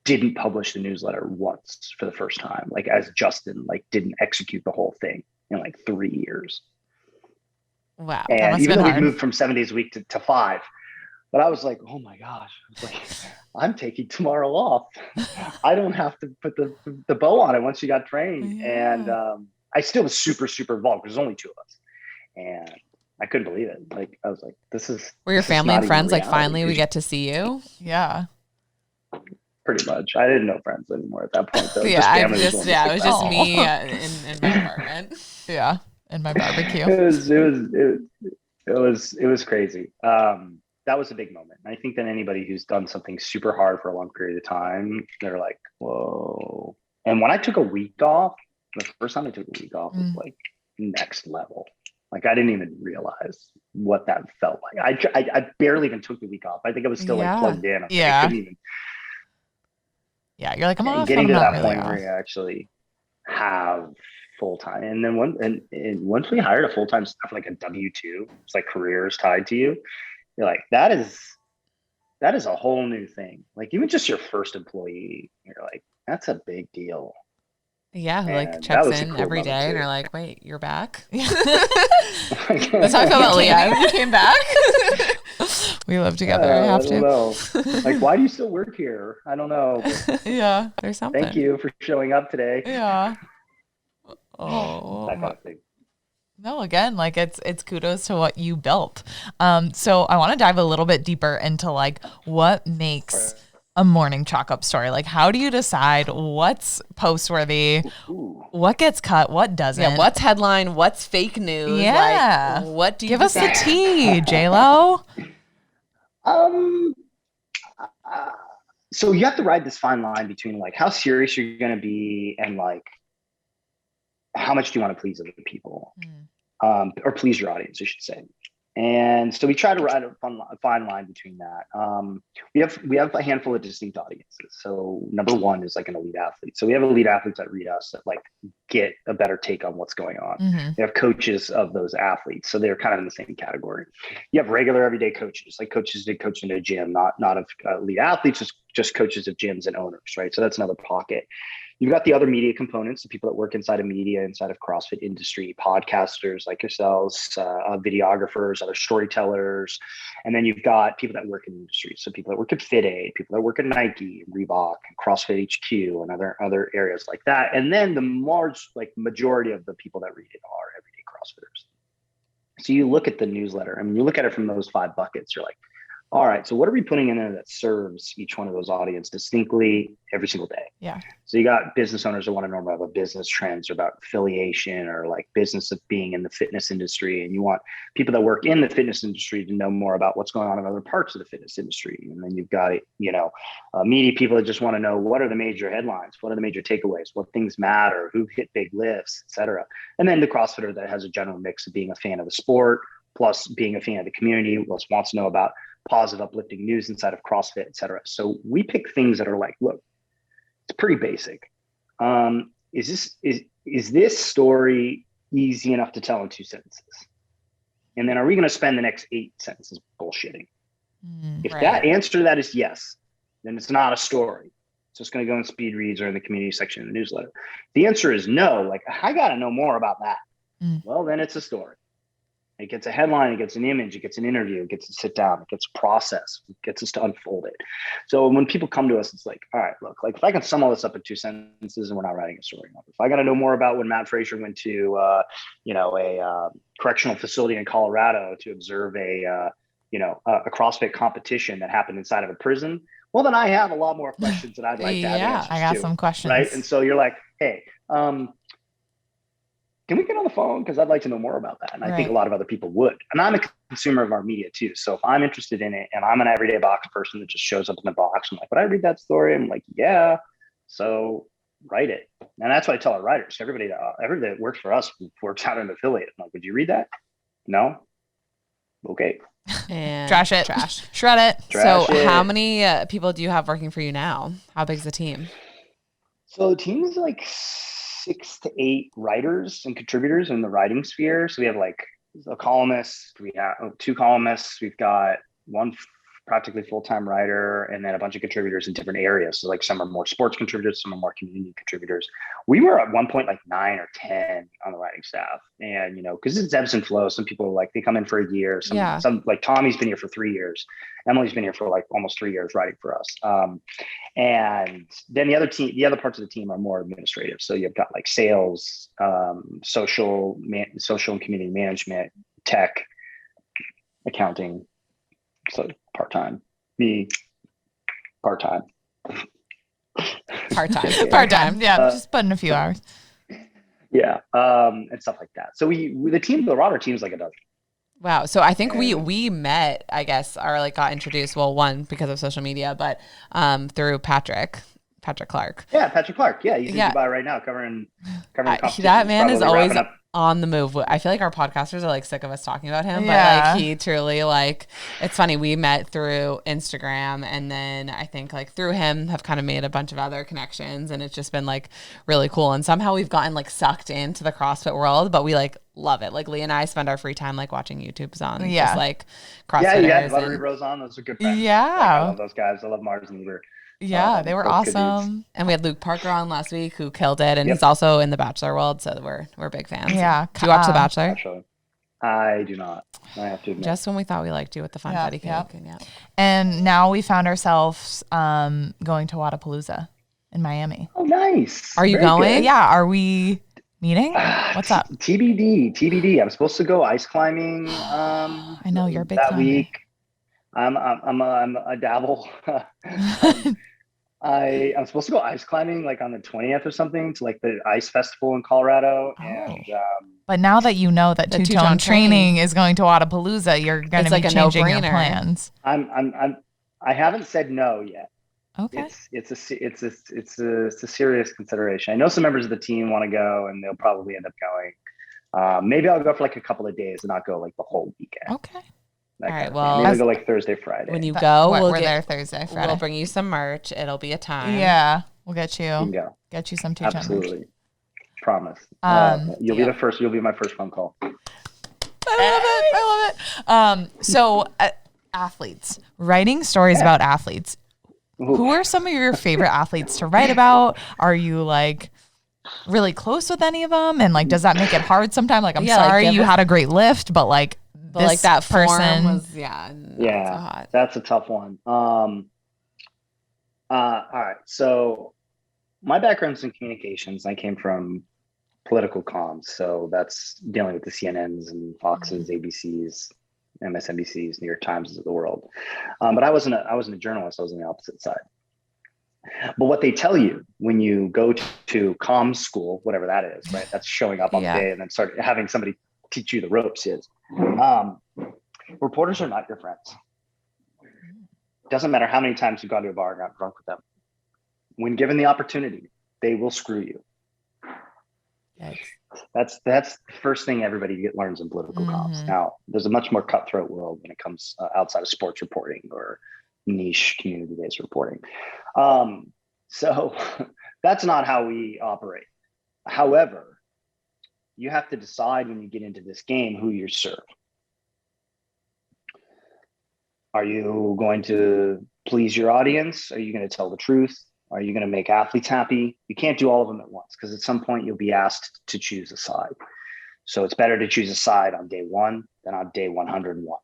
didn't publish the newsletter once for the first time, like as Justin like didn't execute the whole thing in like 3 years. Wow. And even though we moved from 7 days a week to 5, but I was like, oh my gosh, I'm taking tomorrow off. I don't have to put the bow on it once she got trained. Yeah. And I still was super, super involved because there's only 2 of us. And I couldn't believe it. Like, I was like, were your family and friends like, finally we get to see you? Yeah. Pretty much. I didn't know friends anymore at that point. Though. It was just me in my apartment. Yeah. And my barbecue. It was crazy. That was a big moment. And I think that anybody who's done something super hard for a long period of time, they're like, whoa. And when I took a week off, the first time I took a week off was like next level. Like I didn't even realize what that felt like. I barely even took the week off. I think I was still like plugged in. Yeah. I couldn't even. Yeah, you're like, I'm off. Getting to that really point off. where you actually have full time, and then once we hired a full time staff, like a W-2, it's like careers tied to you. You're like, that is a whole new thing. Like even just your first employee, you're like, that's a big deal. Yeah, who like checks in every day, and you're like, wait, you're back? That's how I felt about Leah. You came back. We live together. I have to. I don't know. Like, why do you still work here? I don't know. Yeah, there's something. Thank you for showing up today. Yeah. Oh, that kind of thing. No, again, like it's kudos to what you built. So I want to dive a little bit deeper into like what makes a morning chalk up story. Like, how do you decide what's post-worthy, what gets cut, what doesn't? Yeah, what's headline, what's fake news? Yeah. Like, what do you give us the tea, JLO? So you have to ride this fine line between like how serious you're going to be and like how much do you want to please other people, or please your audience, I should say. And so we try to ride a fine line between that. We have a handful of distinct audiences. So number one is like an elite athlete. So we have elite athletes that read us that like get a better take on what's going on. We have coaches of those athletes. So they're kind of in the same category. You have regular everyday coaches, like coaches that coach in a gym, not of elite athletes, just coaches of gyms and owners, right? So that's another pocket. You've got the other media components, the people that work inside of media, inside of CrossFit industry, podcasters like yourselves, videographers, other storytellers. And then you've got people that work in the industry. So people that work at Fit Aid, people that work at Nike, Reebok, and CrossFit HQ, and other areas like that. And then the majority of the people that read it are everyday CrossFitters. So you look at the newsletter, I mean, you look at it from those 5 buckets, you're like, all right, so what are we putting in there that serves each one of those audience distinctly every single day? Yeah. So you got business owners that want to know more about business trends or about affiliation or like business of being in the fitness industry. And you want people that work in the fitness industry to know more about what's going on in other parts of the fitness industry. And then you've got, media people that just want to know what are the major headlines, what are the major takeaways, what things matter, who hit big lifts, et cetera. And then the CrossFitter that has a general mix of being a fan of the sport, plus being a fan of the community, plus wants to know about positive, uplifting news inside of CrossFit, et cetera. So we pick things that are like, look, it's pretty basic. Is this story easy enough to tell in 2 sentences? And then are we going to spend the next 8 sentences bullshitting? If that answer to that is yes, then it's not a story. It's just going to go in speed reads or in the community section of the newsletter. If the answer is no, like I got to know more about that. Well, then it's a story. It gets a headline, it gets an image, it gets an interview, it gets to sit down, it gets processed, it gets us to unfold it. So when people come to us, it's like, all right, look, like if I can sum all this up in 2 sentences and we're not writing a story. If I got to know more about when Matt Frazier went to, a correctional facility in Colorado to observe a CrossFit competition that happened inside of a prison, well, then I have a lot more questions that I'd like to have answers to. I got some questions. Right. And so you're like, hey, can we get on the phone? Because I'd like to know more about that. And I think a lot of other people would. And I'm a consumer of our media too. So if I'm interested in it and I'm an everyday box person that just shows up in the box, I'm like, would I read that story? I'm like, yeah. So write it. And that's what I tell our writers. Everybody that works for us works out an affiliate. I'm like, would you read that? No? Okay. And Shred it. How many people do you have working for you now? How big is the team? So the team is like 6 to 8 writers and contributors in the writing sphere. So we have like a columnist, we have 2 columnists, we've got 1 practically full-time writer, and then a bunch of contributors in different areas. So like some are more sports contributors, some are more community contributors. We were at one point like 9 or 10 on the writing staff. And, because it's ebbs and flows. Some people are like, they come in for a year. Some like Tommy's been here for 3 years. Emily's been here for like almost 3 years writing for us. And then the other parts of the team are more administrative. So you've got like sales, social and community management, tech, accounting. So part-time, me, part-time. Yeah, just put in a few hours. Yeah, and stuff like that. So the Rotter team is like a dozen. Wow. So I think we met, I guess, or like got introduced. Well, one because of social media, but through Patrick Clark. Yeah, Patrick Clark. Yeah, he's in Dubai right now covering competitions. That man is always on the move. I feel like our podcasters are like sick of us talking about him, but like he truly it's funny. We met through Instagram, and then I think like through him have kind of made a bunch of other connections, and it's just been like really cool. And somehow we've gotten like sucked into the CrossFit world, but we like love it. Like Lee and I spend our free time like watching YouTubes on just like CrossFitters. Yeah, Lottery Bros on. Those are good friends. Yeah, I love those guys. I love Mars and Lieber. Yeah, they were awesome. And we had Luke Parker on last week who killed it. And he's also in The Bachelor world. So we're big fans. Yeah. Do you watch The Bachelor? Actually, I do not. I have to admit. Just when we thought we liked you with the fun patty cake. And now we found ourselves going to Wadapalooza in Miami. Oh, nice. Are you going? Good. Yeah. Are we meeting? What's up? TBD. I'm supposed to go ice climbing. I know you're a big that climber. week. I'm a dabble. I'm supposed to go ice climbing like on the 20th or something to like the ice festival in Colorado. Oh. And but now that you know that two-tone training is going to Wadapalooza, you're going to be changing your plans. I haven't said no yet. Okay. It's a serious consideration. I know some members of the team want to go, and they'll probably end up going. Maybe I'll go for like a couple of days and not go like the whole weekend. Okay. All right. Well, maybe I'll go like Thursday, Friday. When you go, we're there Thursday, Friday. We'll bring you some merch. It'll be a time. Yeah, we'll get you. You can go. Get you some two-tone. Absolutely. Merch. Promise. You'll be the first. You'll be my first phone call. I love it. So athletes, writing stories about athletes. Who are some of your favorite athletes to write about? Are you like really close with any of them? And like, does that make it hard sometimes? Like, I'm sorry you had a great lift, but like, this that person form was, not so hot. That's a tough one. All right. So my background's in communications. I came from political comms. So that's dealing with the CNNs and Foxes, ABCs, MSNBCs, New York Times of the world. But I wasn't a journalist. I was on the opposite side. But what they tell you when you go to comms school, whatever that is, right? That's showing up on the day and then start having somebody teach you the ropes is. Reporters are not your friends. Doesn't matter how many times you've gone to a bar and got drunk with them. When given the opportunity, they will screw you. That's the first thing everybody learns in political comms. Now, there's a much more cutthroat world when it comes outside of sports reporting or niche community-based reporting. So that's not how we operate. However, you have to decide when you get into this game who you serve. Are you going to please your audience? Are you going to tell the truth? Are you going to make athletes happy? You can't do all of them at once because at some point you'll be asked to choose a side. So it's better to choose a side on day 1 than on day 101.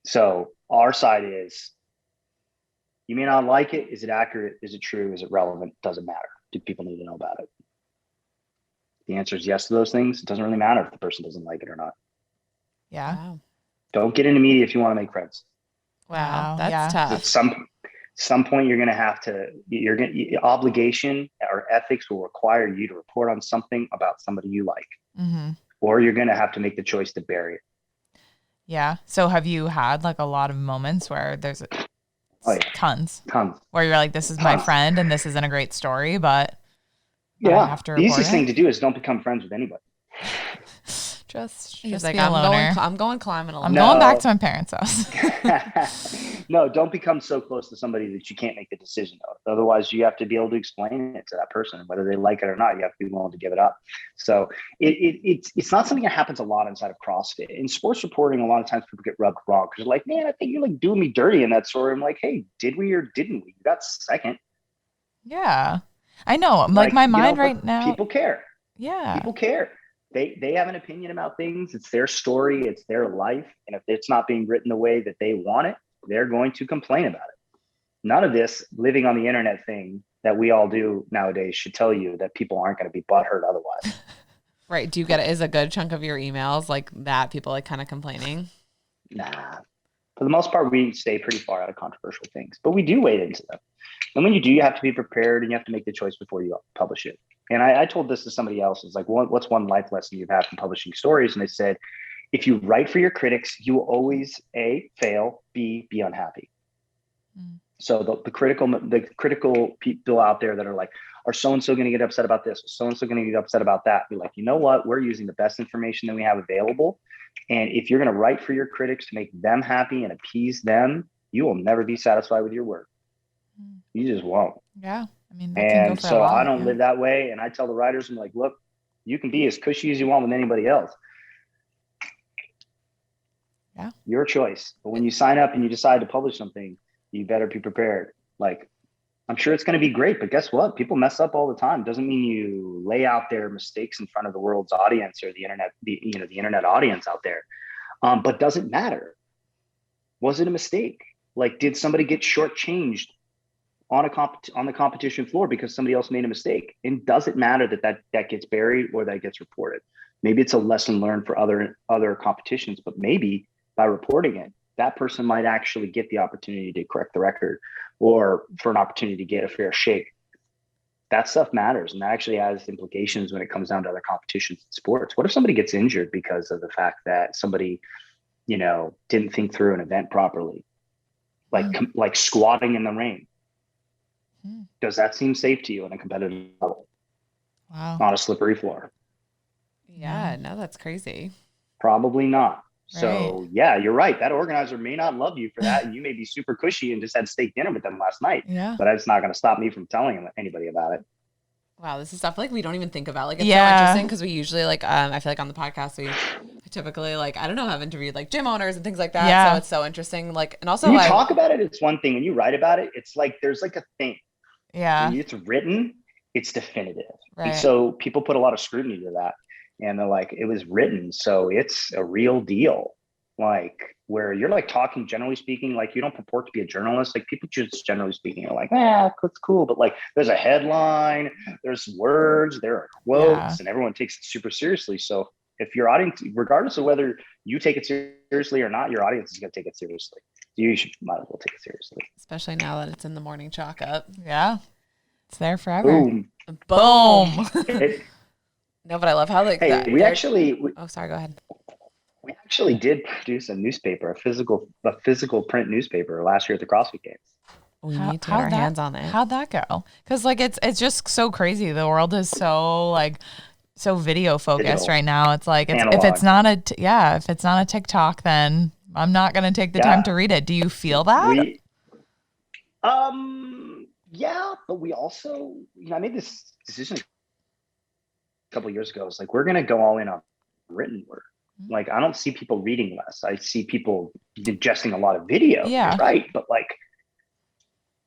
So our side is, you may not like it. Is it accurate? Is it true? Is it relevant? Doesn't matter. Do people need to know about it? The answer is yes to those things. It doesn't really matter if the person doesn't like it or not. Yeah. Wow. Don't get into media if you want to make friends. Wow. That's tough. At some point you're going to have to, obligation or ethics will require you to report on something about somebody you like, or you're going to have to make the choice to bury it. Yeah. So have you had like a lot of moments where there's tons where you're like, this is my friend and this isn't a great story, but I have to report the easiest thing to do is don't become friends with anybody. She's like, I'm going climbing alone. I'm going back to my parents' house. No, don't become so close to somebody that you can't make the decision of. Otherwise, you have to be able to explain it to that person, whether they like it or not. You have to be willing to give it up. So it's not something that happens a lot inside of CrossFit. In sports reporting, a lot of times people get rubbed wrong because they're like, man, I think you're like doing me dirty in that story. I'm like, hey, did we or didn't we? You got second. Yeah, I know. Like my mind right now. People care. Yeah, people care. They have an opinion about things. It's their story. It's their life. And if it's not being written the way that they want it, they're going to complain about it. None of this living on the internet thing that we all do nowadays should tell you that people aren't going to be butthurt otherwise. Right. Do you get it? Is a good chunk of your emails like that? People like kind of complaining? Nah. For the most part, we stay pretty far out of controversial things, but we do wade into them. And when you do, you have to be prepared and you have to make the choice before you publish it. And I told this to somebody else. It's like, what's one life lesson you've had from publishing stories? And they said, if you write for your critics, you will always A, fail, B, be unhappy. So the critical people out there that are like, are so-and-so going to get upset about this? So-and-so going to get upset about that? Be like, you know what? We're using the best information that we have available. And if you're going to write for your critics to make them happy and appease them, you will never be satisfied with your work. You just won't. Yeah. I mean, and so I don't live that way. And I tell the writers, I'm like, look, you can be as cushy as you want with anybody else. Yeah. Your choice. But when you sign up and you decide to publish something, you better be prepared. Like, I'm sure it's going to be great, but guess what? People mess up all the time. Doesn't mean you lay out their mistakes in front of the world's audience or the internet, the internet audience out there. But doesn't matter. Was it a mistake? Like, did somebody get shortchanged on the competition floor because somebody else made a mistake? And does it matter that gets buried or that gets reported? Maybe it's a lesson learned for other competitions, but maybe by reporting it, that person might actually get the opportunity to correct the record or for an opportunity to get a fair shake. That stuff matters. And that actually has implications when it comes down to other competitions in sports. What if somebody gets injured because of the fact that somebody, didn't think through an event properly, like squatting in the rain? Does that seem safe to you on a competitive level? Wow. On a slippery floor? Yeah, no, that's crazy. Probably not. Right. So yeah, you're right. That organizer may not love you for that. And you may be super cushy and just had steak dinner with them last night. Yeah. But it's not going to stop me from telling anybody about it. Wow, this is stuff like we don't even think about. Like, it's so interesting because we usually I feel like on the podcast we typically like, I don't know, have interviewed like gym owners and things like that. Yeah. So it's so interesting. Like, and also when you talk about it, it's one thing. When you write about it, it's like, there's like a thing. Yeah. When it's written, it's definitive. Right. And so people put a lot of scrutiny to that, and they're like, it was written, so it's a real deal. Like, where you're like talking, generally speaking, like you don't purport to be a journalist. Like people just generally speaking are like, it's cool. But like there's a headline, there's words, there are quotes, and everyone takes it super seriously. So if your audience, regardless of whether you take it seriously or not, your audience is going to take it seriously. You might as well take it seriously. Especially now that it's in the morning chalk up. Yeah. It's there forever. Boom. Boom. No, but I love how like that. Oh, sorry, go ahead. We actually did produce a newspaper, a physical print newspaper last year at the CrossFit Games. We need to get our hands on it. How'd that go? Because like it's just so crazy. The world is so video focused right now. It's like if it's not a TikTok, then I'm not gonna take the time to read it. Do you feel that? Yeah, but we also, I made this decision a couple of years ago. It's like, we're going to go all in on written word. Like, I don't see people reading less. I see people digesting a lot of video. Yeah. Right. But like,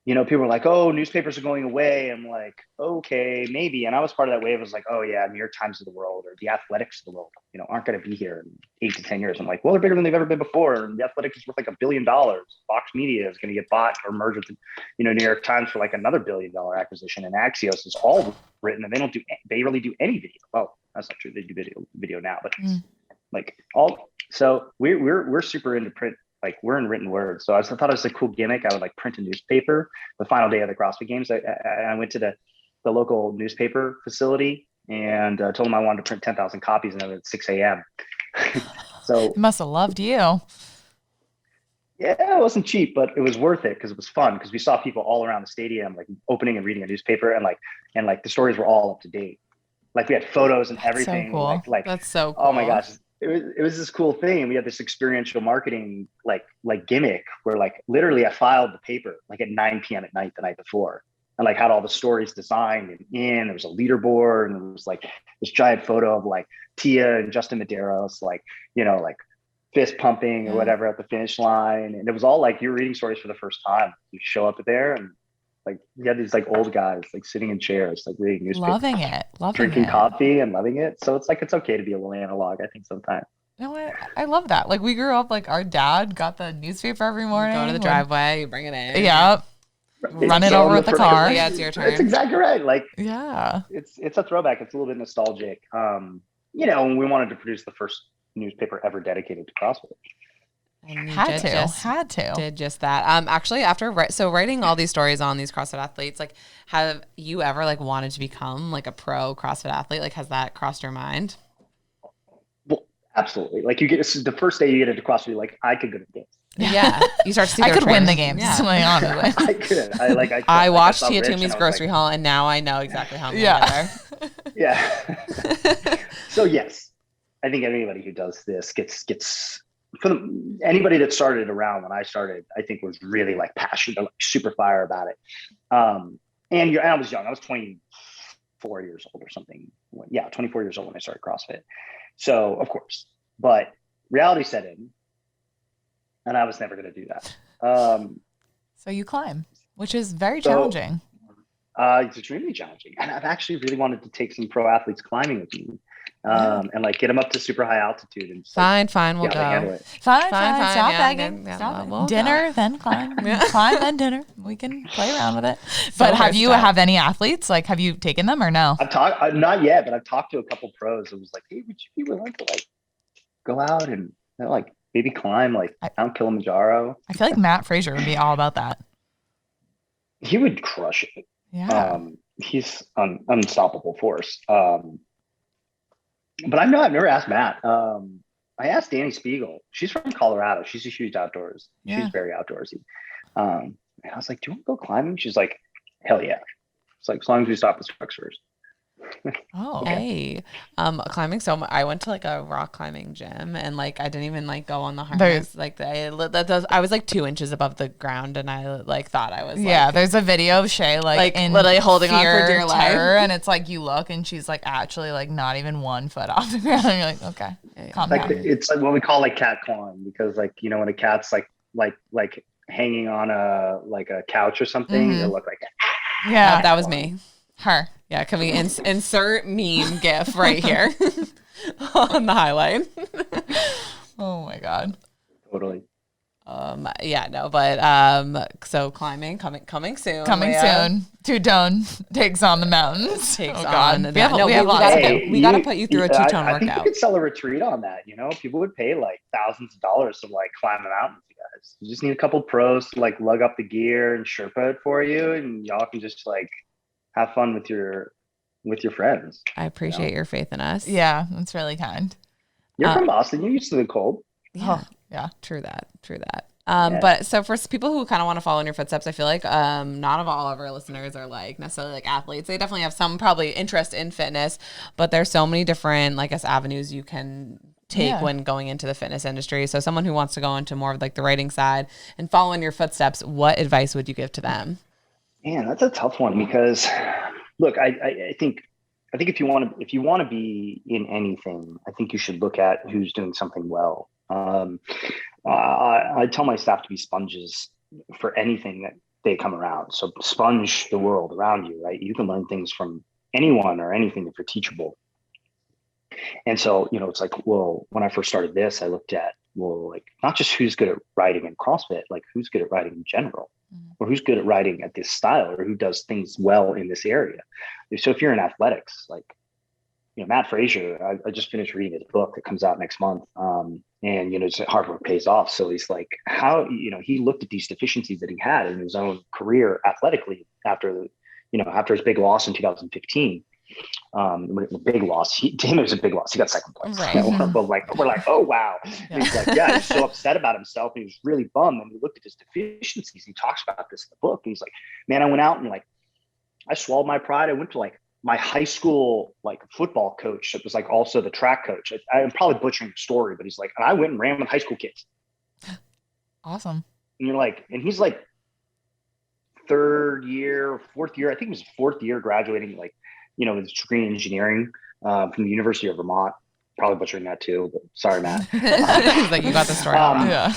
people are like, oh, newspapers are going away. I'm like, okay, maybe. And I was part of that wave. I was like, oh yeah, New York Times of the world or the Athletics of the world, aren't going to be here in 8 to 10 years. I'm like, well, they're bigger than they've ever been before. And the Athletics is worth like $1 billion. Fox Media is going to get bought or merged with, New York Times for like another $1 billion acquisition. And Axios is all written, and they really do any video. Well, that's not true. They do video now, but so we're super into print. Like, we're in written word. So I thought it was a cool gimmick. I would like print a newspaper the final day of the CrossFit Games. I went to the local newspaper facility and told them I wanted to print 10,000 copies, and it was at 6 a.m. So they must have loved you. Yeah, it wasn't cheap, but it was worth it because it was fun, because we saw people all around the stadium like opening and reading a newspaper, and the stories were all up to date. Like, we had photos and everything. So cool. Like that's so cool. Oh my gosh. It was this cool thing. We had this experiential marketing like gimmick where like literally I filed the paper like at 9 p.m. at night the night before, and like had all the stories designed and there was a leaderboard, and it was like this giant photo of like Tia and Justin Medeiros, like fist pumping or whatever at the finish line. And it was all like, you're reading stories for the first time. You show up there and like you had these like old guys like sitting in chairs, like reading newspapers, drinking coffee and loving it. So it's like, it's okay to be a little analog, I think, sometimes. You know what? I love that. Like, we grew up, like, our dad got the newspaper every morning. Go to the driveway, you bring it in. Yep. Run it over with the car. Yeah, it's your turn. That's exactly right. Like, yeah, it's a throwback. It's a little bit nostalgic. When we wanted to produce the first newspaper ever dedicated to CrossFit. And had to did just that. Actually, after writing all these stories on these CrossFit athletes, like, have you ever like wanted to become like a pro CrossFit athlete? Like, has that crossed your mind? Well, absolutely. Like, the first day you get into CrossFit, you're like, I could go to the games. Yeah, you start to see I could win the games. Yeah. I could. I watched Tia Toomey's grocery haul, and now I know exactly how I'm going there. Yeah. So yes, I think anybody who does this gets. Anybody that started around when I started, I think was really like passionate, like super fire about it. And I was young. I was 24 years old or something. 24 years old when I started CrossFit. So of course, but reality set in, and I was never going to do that. So you climb, which is very challenging. It's extremely challenging, and I've actually really wanted to take some pro athletes climbing with me. And like get them up to super high altitude and fine, we'll go. Fine. Stop begging. Stop. Dinner, then climb. Climb, then dinner. We can play around with it. But have any athletes? Like, have you taken them or no? Not yet, but I've talked to a couple pros. It was like, hey, would you be willing to like go out and like maybe climb like Mount Kilimanjaro? I feel like Matt Frazier would be all about that. He would crush it. Yeah. He's an unstoppable force. But I've never asked Matt. I asked Danny Spiegel. She's from Colorado. She's a huge outdoors. Yeah. She's very outdoorsy. And I was like, do you want to go climbing? She's like, hell yeah. It's like, as long as we stop the trucks first. Oh, Hey, climbing. So I went to like a rock climbing gym, and like I didn't even like go on the harness. Like I was like 2 inches above the ground, and I like thought I was. Yeah, like, there's a video of Shay like in literally holding on for dear life, terror, and it's like you look, and she's like actually like not even 1 foot off the ground. And you're like, okay, calm down. It's like what we call like cat clawing, because like, you know, when a cat's like hanging on a like a couch or something, it'll look like Yeah, that was me. Her. Yeah, can we insert meme gif right here on the highlight? Oh my God. totally. Yeah, no, but so climbing coming soon. Coming soon. Two-tone takes on the mountains. Takes oh God. on. We have lots we gotta put you through a 2-tone I think workout. you could sell a retreat on that. You know, people would pay like thousands of dollars to like climb the mountains. You guys, you just need a couple pros to like lug up the gear and Sherpa it for you, and y'all can just like have fun with your friends. I appreciate your faith in us. Yeah, that's really kind. You're from Boston. You're used to the cold. Yeah. Oh, yeah. True that. But so for people who kind of want to follow in your footsteps, I feel like not all of our listeners are like necessarily like athletes. They definitely have some probably interest in fitness, but there's so many different, like, avenues you can take when going into the fitness industry. So someone who wants to go into more of like the writing side and follow in your footsteps, what advice would you give to them? Man, that's a tough one, because look, I think if you want to be in anything, I think you should look at who's doing something well. I tell my staff to be sponges for anything that they come around. So sponge the world around you, right? You can learn things from anyone or anything if you're teachable. And so, you know, it's like, well, when I first started this, I looked at, well, like not just who's good at writing in CrossFit, like who's good at writing in general, or who's good at writing at this style, or who does things well in this area. So if you're in athletics, like, you know, Matt Frazier, I just finished reading his book that comes out next month. And, you know, hard work pays off. So he's like, how, you know, he looked at these deficiencies that he had in his own career athletically after his big loss in 2015. Big loss. To him, it was a big loss. He got second place. Right. But like, we're like, oh, wow. And he's like, yeah, he's so upset about himself. And he was really bummed. And he looked at his deficiencies. He talks about this in the book. And he's like, man, I went out and like, I swallowed my pride. I went to like my high school like football coach that was like also the track coach. I'm probably butchering the story, but he's like, and I went and ran with high school kids. Awesome. And you're like, and he's like fourth year, I think it was fourth year graduating, like, you know, with his degree in engineering from the University of Vermont. Probably butchering that too, but sorry, Matt. He's like, you got the story wrong. Yeah.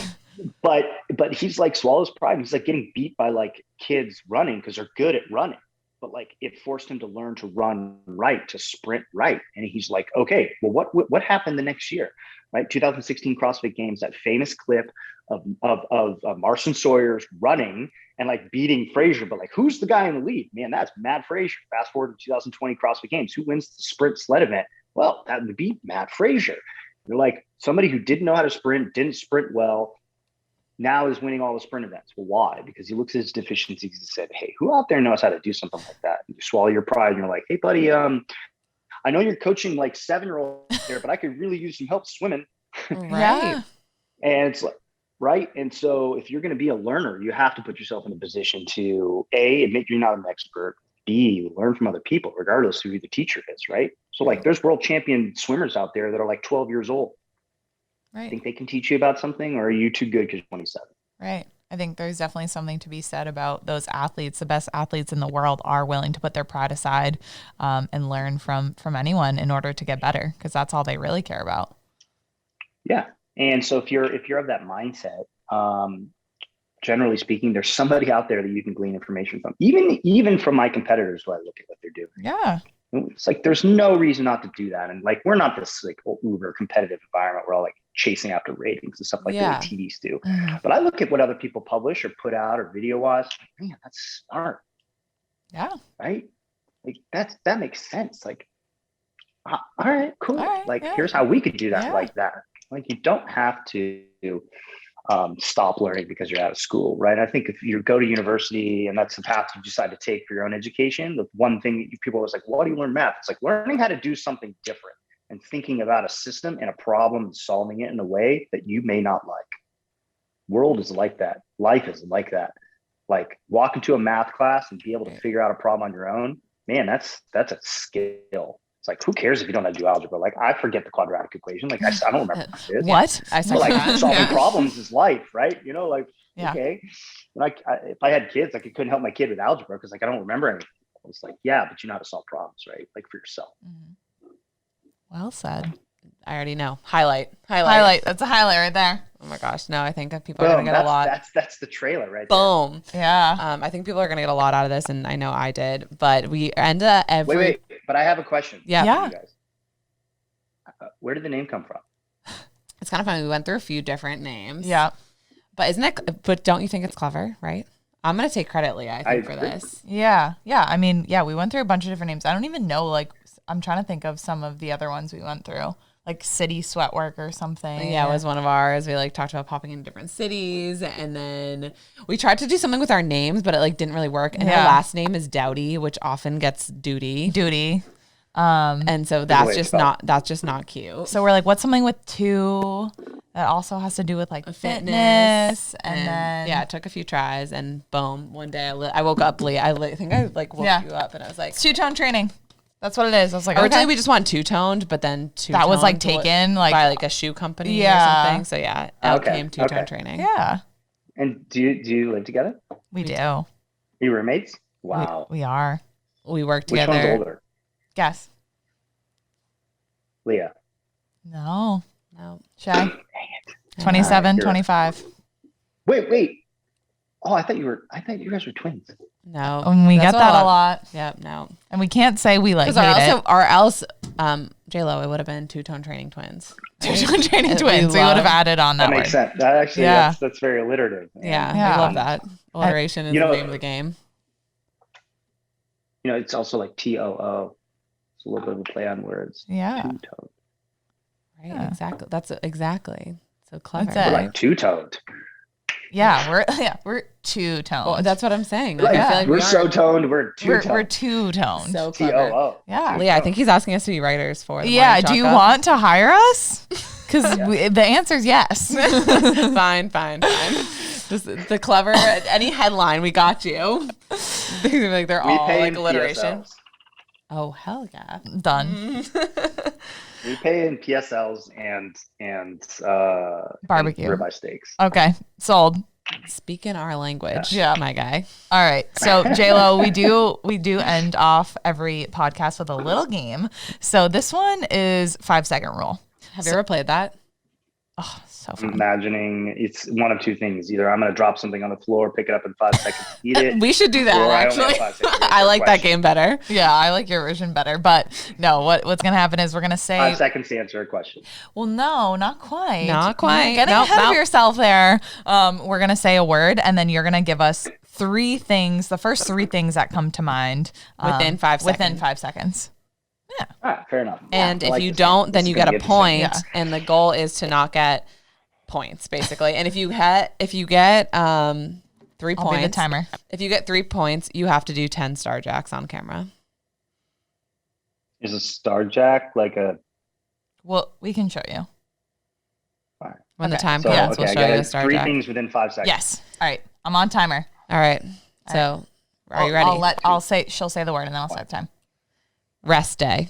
But he's like swallows pride. He's like getting beat by like kids running because they're good at running. But like it forced him to learn to run right, to sprint right. And he's like, okay, well, what happened the next year, right? 2016 CrossFit Games, that famous clip of Marson Sawyer's running and like beating Frazier. But like, who's the guy in the lead? Man, that's Matt Frazier. Fast forward to 2020 CrossFit Games. Who wins the sprint sled event? Well, that would be Matt Frazier. You're like somebody who didn't know how to sprint, didn't sprint well, now is winning all the sprint events. Well, why? Because he looks at his deficiencies and said, hey, who out there knows how to do something like that? And you swallow your pride and you're like, hey, buddy, I know you're coaching like 7-year-olds there, but I could really use some help swimming. Right. And it's like, right. And so if you're going to be a learner, you have to put yourself in a position to A, admit you're not an expert, B, learn from other people, regardless of who the teacher is, right? So like there's world champion swimmers out there that are like 12 years old. Right. Think they can teach you about something, or are you too good because you're 27? Right. I think there's definitely something to be said about those athletes. The best athletes in the world are willing to put their pride aside and learn from anyone in order to get better, because that's all they really care about. Yeah. And so if you're of that mindset, generally speaking, there's somebody out there that you can glean information from, even from my competitors who I look at what they're doing. Yeah. It's like there's no reason not to do that. And like we're not this like uber competitive environment. We're all like chasing after ratings and stuff like the TVs do. Mm-hmm. But I look at what other people publish or put out or video wise, like, man, that's smart. Yeah. Right. Like that makes sense. Like, all right, cool. All right, like here's how we could do that like that. Like you don't have to stop learning because you're out of school, right? I think if you go to university and that's the path you decide to take for your own education, the one thing people always like, why do you learn math? It's like learning how to do something different and thinking about a system and a problem and solving it in a way that you may not like. World is like that. Life is like that. Like walk into a math class and be able to figure out a problem on your own. man, that's a skill. It's like, who cares if you don't know how to do algebra? Like, I forget the quadratic equation. Like, I don't remember what it is. What? I So like solving problems is life, right? You know, like, okay. When if I had kids, like I couldn't help my kid with algebra because like I don't remember anything. It's like, yeah, but you know how to solve problems, right? Like for yourself. Well said. I already know. Highlight. That's a highlight right there. Oh my gosh. No, I think people are going to get a lot. That's the trailer right Boom. there. Yeah. I think people are going to get a lot out of this, and I know I did. But we end up every. Wait. But I have a question. Yeah. You guys. Where did the name come from? It's kind of funny. We went through a few different names. Yeah. But don't you think it's clever, right? I'm going to take credit, Leah, I think, for this. Yeah. Yeah. I mean, yeah, we went through a bunch of different names. I don't even know, like, I'm trying to think of some of the other ones we went through, like City Sweatwork or something. Yeah, it was one of ours. We like talked about popping in different cities, and then we tried to do something with our names, but it like didn't really work. And our last name is Dowdy, which often gets duty. And so that's just not cute. So we're like, what's something with two that also has to do with like fitness and then yeah, it took a few tries, and boom, one day I woke up late. I think I like woke you up, and I was like, it's two-tone training. That's what it is. I was like, originally we just want two-toned, but then that was like taken like by like a shoe company or something. So yeah, out came two-tone training. Yeah. And do you live together? We do. Are you roommates? Wow. We are. We work together. Which one's older? Guess. Leah. No. Shy. 27, 25. Wait. Oh, I thought you guys were twins. No. And we get that a lot. Yep, no. And we can't say we like hate it. Or else JLO, it would have been two-tone training twins. Two-tone training twins. We would have added on that makes sense. That actually, that's very alliterative. Yeah, I love that. Alliteration is the name of the game. You know, it's also like TOO. It's a little bit of a play on words. Yeah. Two-toned. Right, exactly. That's exactly. So clever. We're like two-toned. Yeah, we're two-toned. Well, that's what I'm saying. Like, I feel like we're so toned. We're two-toned. We're two-toned. So clever. TOO. Yeah. Yeah, I think he's asking us to be writers for the Yeah, do you want to hire us? Because the answer is yes. Fine. Just the clever, any headline, we got you. They're all like alliteration. PSLs. Oh, hell yeah. Done. We pay in PSLs and barbecue ribeye steaks. Okay, sold. Speaking our language, my guy. All right, so JLO, we do end off every podcast with a little game. So this one is 5-second rule. Have you ever played that? Oh, so fun. Imagining it's one of two things. Either I'm going to drop something on the floor, pick it up in 5 seconds, eat it. We should do that, actually. I like that game better. Yeah, I like your version better. But no, what's going to happen is we're going to say 5 seconds to answer a question. Well, no, not quite. Not quite. You're getting ahead of yourself there. We're going to say a word, and then you're going to give us the first three things that come to mind within 5 seconds. Within 5 seconds. Yeah. All right, fair enough. And if you don't, then you get a point, and the goal is to not get points, basically. And if you get 3 points, I'll be the timer. If you get 3 points, you have to do 10 star jacks on camera. Is a star jack like a? Well, we can show you. All right. When the time comes, we'll show you a star jack. 3 things within 5 seconds. Yes. All right. I'm on timer. All right. So, are you ready? She'll say the word, and then I'll start time. Rest day.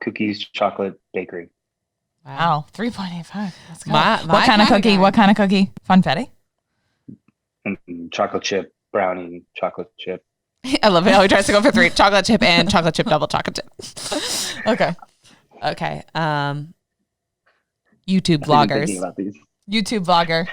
Cookies, chocolate, bakery. Wow, 3.85. Let's go. What kind of cookie? What kind of cookie? Funfetti? Chocolate chip, brownie, chocolate chip. I love it how he tries to go for 3. Chocolate chip and chocolate chip, double chocolate chip. Okay. YouTube vloggers. YouTube vlogger.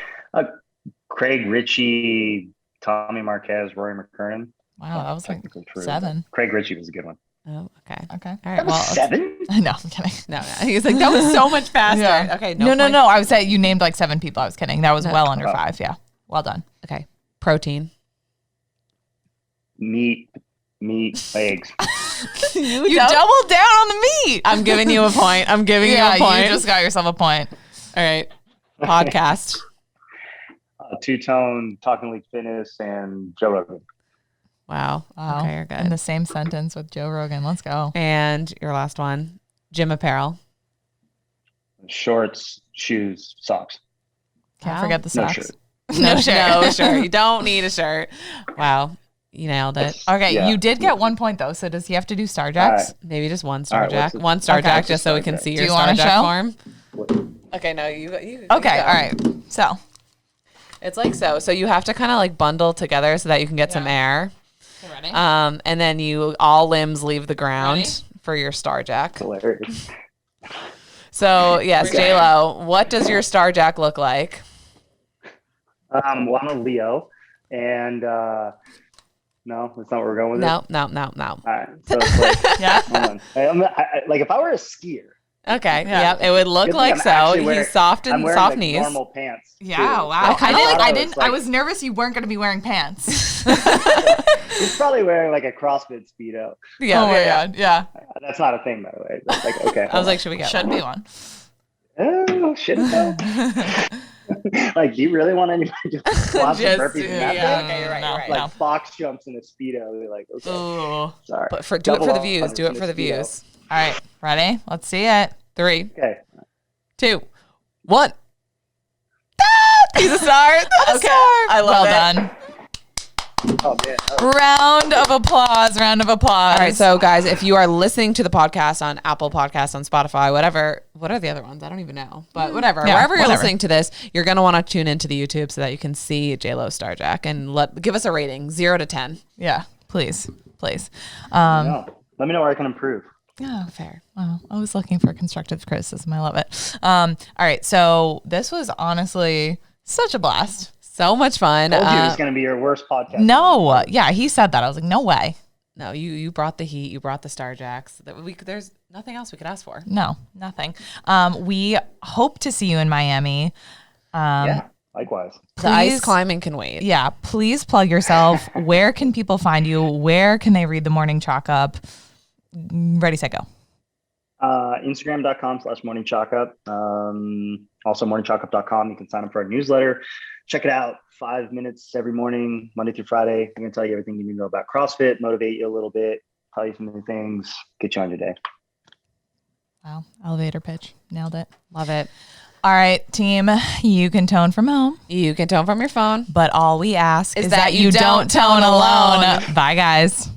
Craig Ritchie, Tommy Marquez, Rory McKernan. Wow, that was like 7. Craig Ritchie was a good one. Oh, okay. Okay. All right. Well, 7? No, I'm kidding. No. He's like, that was so much faster. Yeah. Okay. No. I was saying you named like 7 people. I was kidding. That was well under 5. Yeah. Well done. Okay. Protein. Meat, eggs. You doubled down on the meat. I'm giving you a point. You just got yourself a point. All right. Podcast. Two-tone, Talking League Fitness, and Joe Rogan. Wow. Okay, you're good. In the same sentence with Joe Rogan. Let's go. And your last one, gym apparel. Shorts, shoes, socks. Can't forget the socks. No shirt. No shirt. You don't need a shirt. Wow. You nailed it. Okay, Yeah. you did get 1 point though. So does he have to do star jacks? Maybe just one star All right, jack. what's it- One star Okay. jack just so we can see Do your you star wanna jack show? form. What- Okay, no, you Okay, go. all right. So It's like so. So you have to kind of like bundle together so that you can get some air. you ready? And then you all limbs leave the ground Ready? for your star jack. Hilarious. So yes, Okay. JLO, what does your star jack look like? Well, I'm a Leo, and no, that's not where we're going with it. No. All right, so it's like, Yeah. hold on. Like if I were a skier, Okay. Yeah. Yep. It would look good thing like I'm so. actually He's wearing- soft I'm and wearing soft like knees. normal pants. Yeah, too. wow. So I thought was nervous you weren't going to be wearing pants. He's probably wearing like a CrossFit Speedo. Yeah. Oh my yeah. God. Yeah. That's not a thing, by the way. But like, okay. I was like, should we get Should one? be one. oh, shit. No. Like, do you really want anybody to squats and burpees in that yeah. thing? Okay, you're right, No, you're right. Like box jumps in a Speedo. You're like, okay, Ooh. sorry. But do it Double for the up views. on Do it for the Speedo. views. All right. Ready? Let's see it. 3, Okay. 2, 1. He's a star. Okay. I love Well it. done. Oh, man. Round of applause. Round of applause. All right, so guys, if you are listening to the podcast on Apple Podcasts, on Spotify, whatever, what are the other ones? I don't even know, but whatever. Yeah, Wherever you're whatever. listening to this, you're gonna want to tune into the YouTube so that you can see JLo Starjack and give us a rating, 0 to 10. Yeah. Please. Please. No. Let me know where I can improve. Yeah, fair. Wow. I was looking for constructive criticism. I love it. All right. So this was honestly such a blast. So much fun. I told you it was going to be your worst podcast. No. Yeah, he said that. I was like, no way. No, you brought the heat. You brought the Starjacks. There's nothing else we could ask for. No, nothing. We hope to see you in Miami. Yeah, likewise. The ice Please- climbing can wait. Yeah, please plug yourself. Where can people find you? Where can they read the Morning Chalk Up? Ready, set, go. Instagram.com/morning chalk up. Also morningchalkup.com. You can sign up for our newsletter. Check it out. 5 minutes every morning, Monday through Friday. I'm going to tell you everything you need to know about CrossFit, motivate you a little bit, tell you some new things, get you on your day. Wow, elevator pitch. Nailed it. Love it. All right, team, you can tone from home, You can tone from your phone. but all we ask Is is that that you you don't don't tone tone alone. alone. Bye, guys.